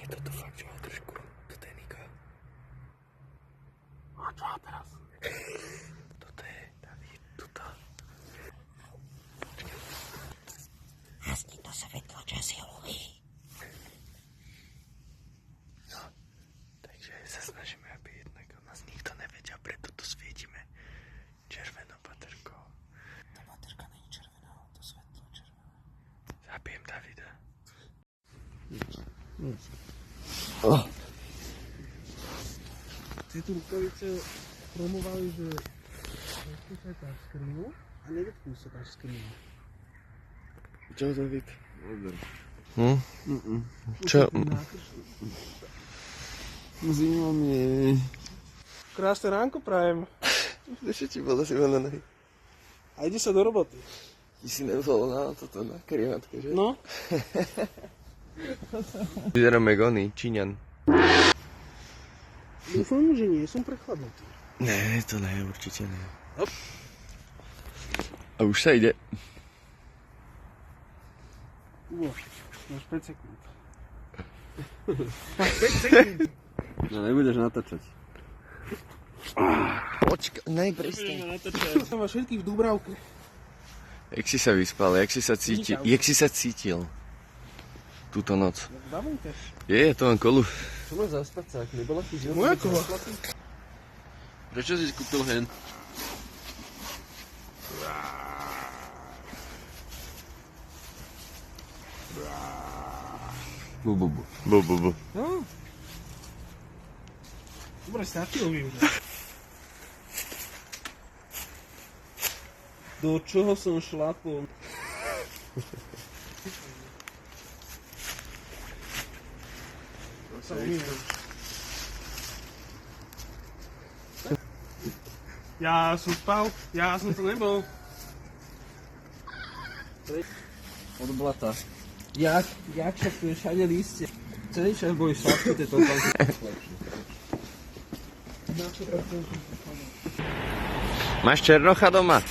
Je toto fakt, že má trošku do tenika. A čo teraz? Toto je, David, tuto. Hasni to svetlo, čo si hluchý. No, takže sa snažíme, aby jednak o nás nikto nevedel, preto tu svietime červenou baterkou. Tá baterka nie je červená, to svetlo červené. Zabijem Davida. Tieto rukavice promovali, že neskúšaj tá skrinu a nedotknú sa tá skrinu. Čo, David? Čo? Zima mi. Krásne ránko prajem. Ešte ti bolo si na nohy. A ide sa do roboty. Ty si nevzal na toto, na krimatke, že? No. Vyzeráme gony, Číňan. Dúfam, že nie som prechladnutý. Ne, to ne, určite ne. A už sa ide. Máš 5 sekúnd. No nebudeš natáčať. Počkaj, prestaň. Som vás všetkých v Dúbravke. Jak si sa vyspal, jak si sa cítil túto noc? Davujte. Je to len kolu. Čo máš za spacák? Nebola ti žil? Moja kola. Prečo si kúpil hen? Bu. No. Dobre, stačilo využiť. Do čoho som šlapol? Ja som spal, ja som to nebol. Od blata. Jak sa tu je všade lístie? Celý čas boli šlapky, tie topalky sú lepšie. Máš černocha doma?